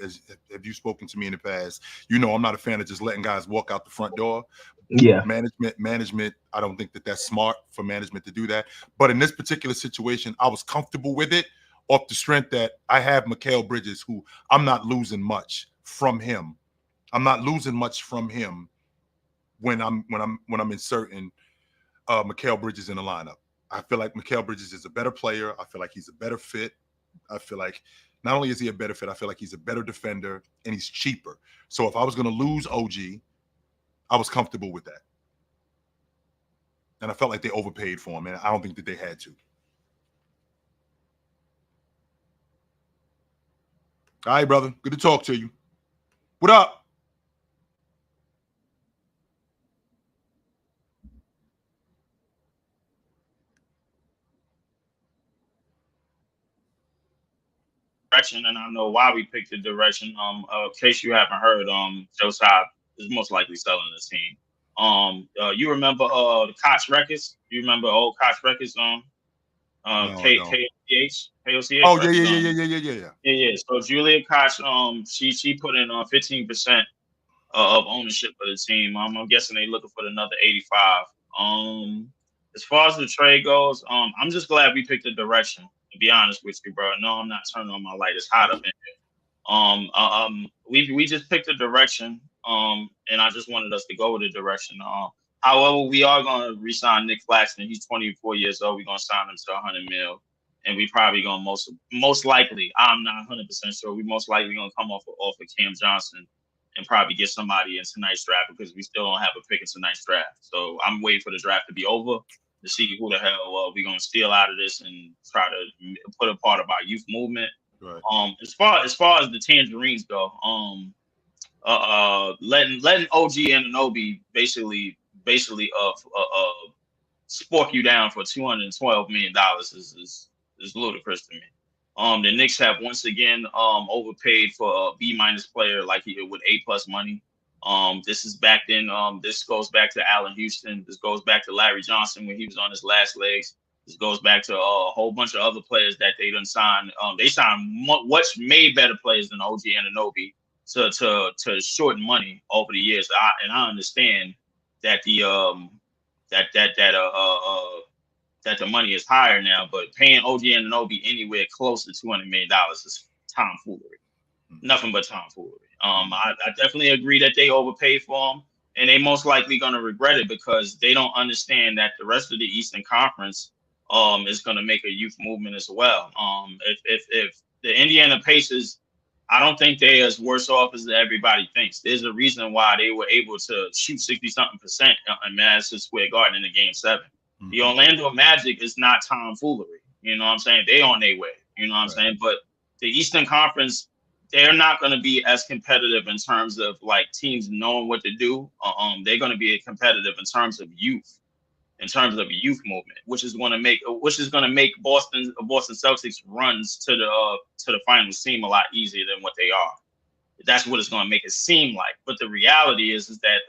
have you spoken to me in the past. I'm not a fan of just letting guys walk out the front door. Yeah. Management. I don't think that that's smart for management to do that. But in this particular situation, I was comfortable with it. Off the strength that I have Mikal Bridges, who I'm not losing much from him. I'm not losing much from him when I'm inserting Mikal Bridges in the lineup. I feel like Mikal Bridges is a better player. I feel like he's a better fit. I feel like not only is he a better fit, I feel like he's a better defender and he's cheaper. So if I was going to lose OG, I was comfortable with that. And I felt like they overpaid for him, and I don't think that they had to. All right, brother. Good to talk to you. What up? Direction, and I know why we picked the direction. In case you haven't heard, Joe Tsai is most likely selling the team. You remember the Koch records? You remember old Koch records? No, KOCH, Oh, records, yeah. So Julia Koch, she put in 15% of ownership of the team. I'm guessing they're looking for another 85. As far as the trade goes, I'm just glad we picked a direction. To be honest with you, bro. No, I'm not turning on my light. It's hot up in here. We just picked a direction. And I just wanted us to go with a direction. However, we are going to re-sign Nick Claxton. He's 24 years old. We're going to sign him to $100 million. And we probably going to most likely, I'm not 100% sure, we most likely going to come off of Cam Johnson and probably get somebody in tonight's draft because we still don't have a pick in tonight's draft. So I'm waiting for the draft to be over to see who the hell we're going to steal out of this and try to put a part of our youth movement. Right. As far as the Tangerines go, letting OG Anunoby basically spork you down for $212 million is ludicrous to me. The Knicks have once again overpaid for a B- player like he did with A+ money. This is back then. This goes back to Allen Houston. This goes back to Larry Johnson when he was on his last legs. This goes back to a whole bunch of other players that they done signed. They signed much made better players than OG Anunoby to shorten money over the years. I understand that that the money is higher now, but paying OG Anunoby anywhere close to $200 million is tomfoolery. Nothing but tomfoolery. I definitely agree that they overpaid for him, and they most likely going to regret it because they don't understand that the rest of the Eastern Conference is going to make a youth movement as well. If the Indiana Pacers, I don't think they're as worse off as everybody thinks. There's a reason why they were able to shoot 60-something% in Madison Square Garden in the Game 7. Mm-hmm. The Orlando Magic is not tomfoolery. You know what I'm saying? They on their way. You know what I'm saying? But the Eastern Conference, they're not going to be as competitive in terms of like teams knowing what to do. They're going to be competitive in terms of youth, movement, which is going to make Boston Celtics runs to the finals seem a lot easier than what they are. That's what it's going to make it seem like. But the reality is that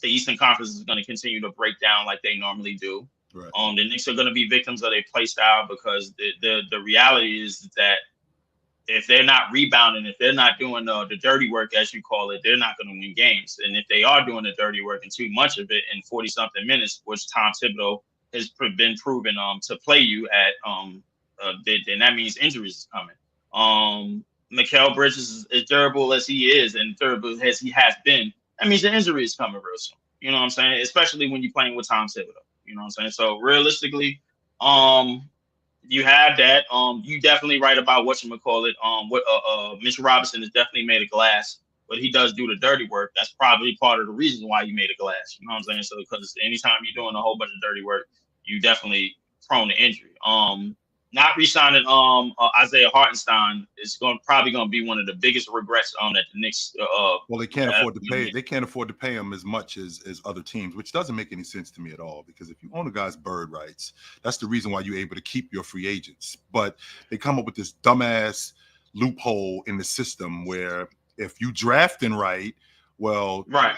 the Eastern Conference is going to continue to break down like they normally do. Right. The Knicks are going to be victims of their play style because the reality is that if they're not rebounding, if they're not doing the dirty work, as you call it, they're not going to win games. And if they are doing the dirty work and too much of it in 40-something minutes, which Tom Thibodeau has been proven to play you at, then that means injuries is coming. Mikal Bridges, as durable as he is and durable as he has been, that means the injury is coming real soon. You know what I'm saying? Especially when you're playing with Tom Thibodeau. You know what I'm saying? So realistically, you have that. You definitely right about whatchamacallit. Mitchell Robinson has definitely made a glass, but he does do the dirty work. That's probably part of the reason why you made a glass. You know what I'm saying? So because anytime you're doing a whole bunch of dirty work, you definitely prone to injury. Not re-signing Isaiah Hartenstein is probably going to be one of the biggest regrets that the Knicks. Well, they can't afford to pay. They can't afford to pay him as much as other teams, which doesn't make any sense to me at all. Because if you own a guy's bird rights, that's the reason why you're able to keep your free agents. But they come up with this dumbass loophole in the system where if you drafting right, well, right.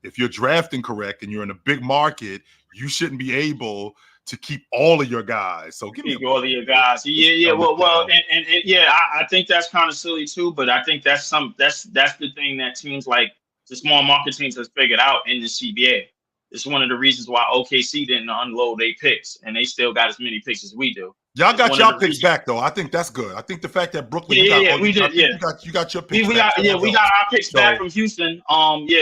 If you're drafting correct and you're in a big market, you shouldn't be able to keep all of your guys. So give me all of your guys. Yeah. Well, and yeah, I think that's kind of silly too. But I think that's the thing that teams like the small market teams has figured out in the CBA. It's one of the reasons why OKC didn't unload their picks, and they still got as many picks as we do. Y'all got y'all picks back though. I think that's good. I think the fact that Brooklyn, we got your picks. We got our picks back from Houston.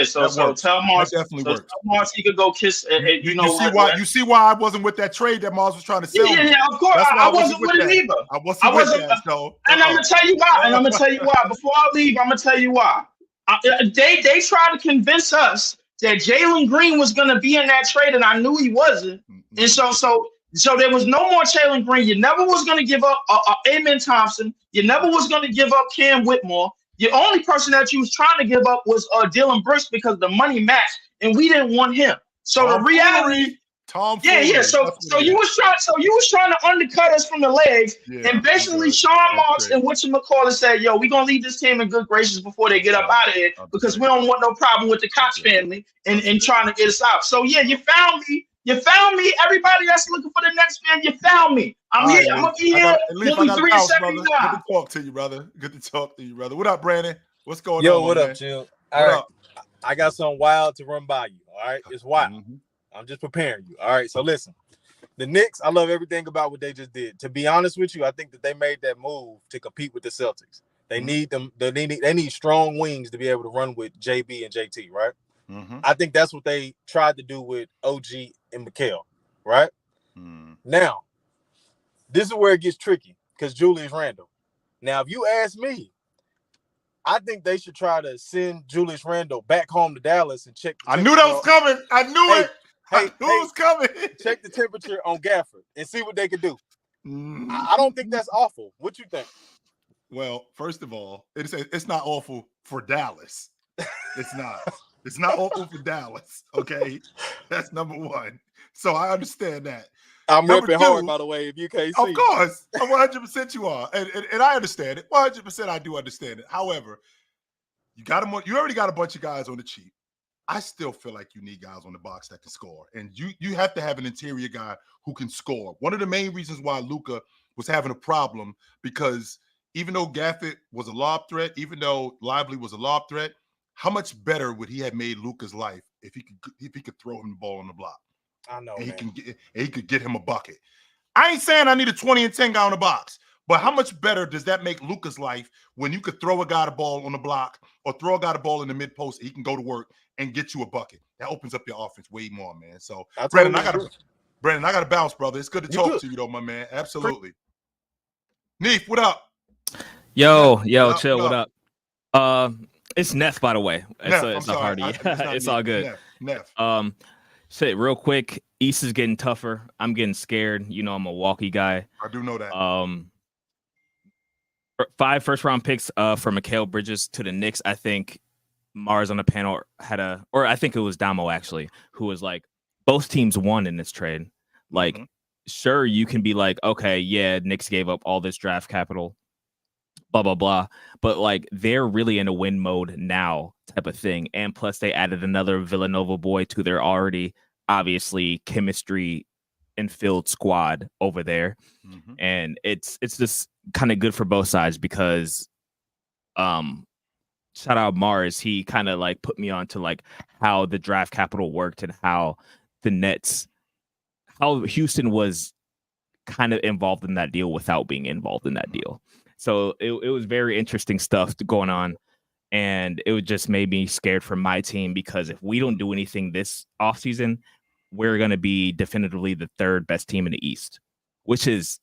So tell Mars definitely works. Tell Mars he could go kiss. You see why I wasn't with that trade that Mars was trying to sell. Yeah, of course. I wasn't with it either. I wasn't with that. So, and I'm gonna tell you why. Before I leave, I'm gonna tell you why. They try to convince us that Jalen Green was going to be in that trade, and I knew he wasn't. And so there was no more Jalen Green. You never was going to give up Amen Thompson. You never was going to give up Cam Whitmore. The only person that you was trying to give up was Dylan Brooks because the money matched, and we didn't want him. So the reality. Tom Yeah. So you was trying to undercut us from the legs, and basically Sean Marks and whatchamacallit said, "Yo, we gonna leave this team in good graces before they get up out of here because we don't want no problem with the Cox family and trying to get us out." So yeah, you found me. You found me. Everybody that's looking for the next man, you found me. I'm here. I'm gonna be here. We'll be 379. Good to talk to you, brother. What up, Brandon? What's going on? Yo, what up, Chill? All right. I got something wild to run by you. All right. It's wild. Mm-hmm. I'm just preparing you. All right. So listen, the Knicks, I love everything about what they just did. To be honest with you, I think that they made that move to compete with the Celtics. They need them. They need strong wings to be able to run with JB and JT, right? Mm-hmm. I think that's what they tried to do with OG and Mikal, right? Now, this is where it gets tricky because Julius Randle. Now, if you ask me, I think they should try to send Julius Randle back home to Dallas and check. I knew that was coming. I knew it. I knew it was coming. Check the temperature on Gafford and see what they can do. I don't think that's awful. What you think? Well, first of all, it's not awful for Dallas. It's not. It's not awful for Dallas. Okay, that's number one. So I understand that. I'm repping hard, by the way, if you can't see. Of course, 100% you are, and I understand it. 100% I do understand it. However, you already got a bunch of guys on the cheap. I still feel like you need guys on the box that can score, and you have to have an interior guy who can score. One of the main reasons why Luka was having a problem because even though Gafford was a lob threat, even though Lively was a lob threat, how much better would he have made Luka's life if he could throw him the ball on the block? I know, and he could get him a bucket. I ain't saying I need a 20 and 10 guy on the box, but how much better does that make Luka's life when you could throw a guy the ball on the block or throw a guy the ball in the mid post, he can go to work and get you a bucket? That opens up your offense way more, man. So Brandon, I gotta bounce, brother. It's good to talk to you though, my man. Absolutely. Neef, what up? Yo, chill. What up? It's Neff, by the way. It's a Hardy. It's all good. Neff. Say it real quick. East is getting tougher. I'm getting scared. You know, I'm a Milwaukee guy. I do know that. 5 first-round picks for Mikal Bridges to the Knicks. I think Mars on the panel or I think it was Damo actually, who was like, both teams won in this trade. Like, sure, you can be like, okay, yeah, Knicks gave up all this draft capital, blah, blah, blah. But like, they're really in a win mode now type of thing. And plus they added another Villanova boy to their already obviously chemistry and filled squad over there. And it's just kind of good for both sides because shout out Mars, he kind of like put me on to like how the draft capital worked and how the Nets, how Houston was kind of involved in that deal without being involved in that deal. So it was very interesting stuff going on. And it just made me scared for my team because if we don't do anything this offseason, we're going to be definitively the 3rd best team in the East, which is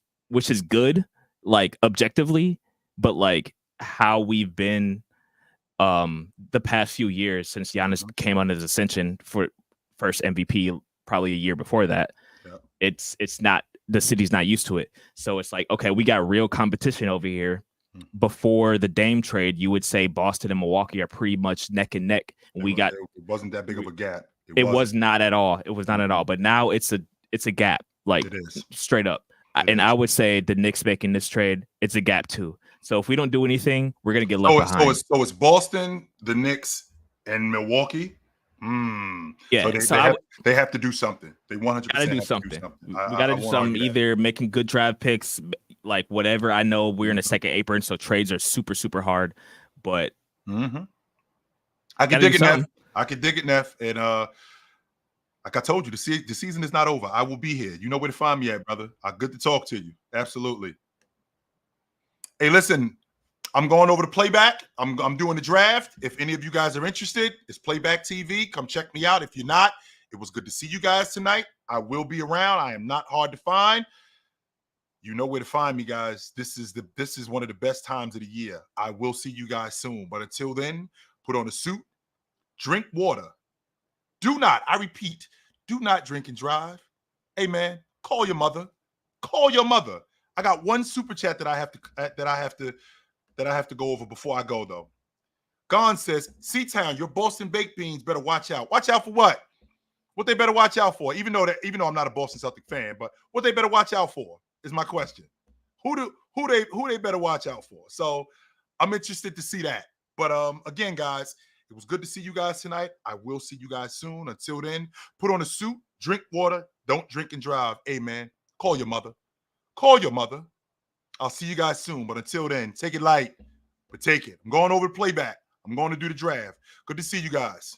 good, like objectively, but like how we've been the past few years since Giannis came on his ascension for first MVP, probably a year before that. It's not, the city's not used to it. So it's like, okay, we got real competition over here. Before the Dame trade, you would say Boston and Milwaukee are pretty much neck and neck. It wasn't that big of a gap. It was not at all. It was not at all. But now it's a gap, like straight up. I would say the Knicks making this trade, it's a gap too. So if we don't do anything, we're gonna get left behind. So it's Boston, the Knicks, and Milwaukee. Yeah, so they have to do something. They 100% gotta do something. We gotta do something. Either making good draft picks, like whatever. I know we're in a second apron, so trades are super, super hard. But I can dig it, Neff. I can dig it, Neff. And like I told you, the season is not over. I will be here. You know where to find me at, brother. Good to talk to you. Absolutely. Hey, listen, I'm going over to Playback. I'm doing the draft. If any of you guys are interested, it's Playback TV. Come check me out. If you're not, it was good to see you guys tonight. I will be around. I am not hard to find. You know where to find me, guys. This is one of the best times of the year. I will see you guys soon. But until then, put on a suit, drink water, Do not, I repeat, do not drink and drive. Hey man, call your mother. Call your mother. I got one super chat that I have to go over before I go though. Gon says, C-Town, your Boston baked beans better watch out. Watch out for what? What they better watch out for? Even though I'm not a Boston Celtic fan, but what they better watch out for is my question. Who they better watch out for? So I'm interested to see that. But again, guys, it was good to see you guys tonight. I will see you guys soon. Until then, put on a suit, drink water, don't drink and drive. Hey man, call your mother. Call your mother. I'll see you guys soon. But until then, take it light, but take it. I'm going over the playback. I'm going to do the draft. Good to see you guys.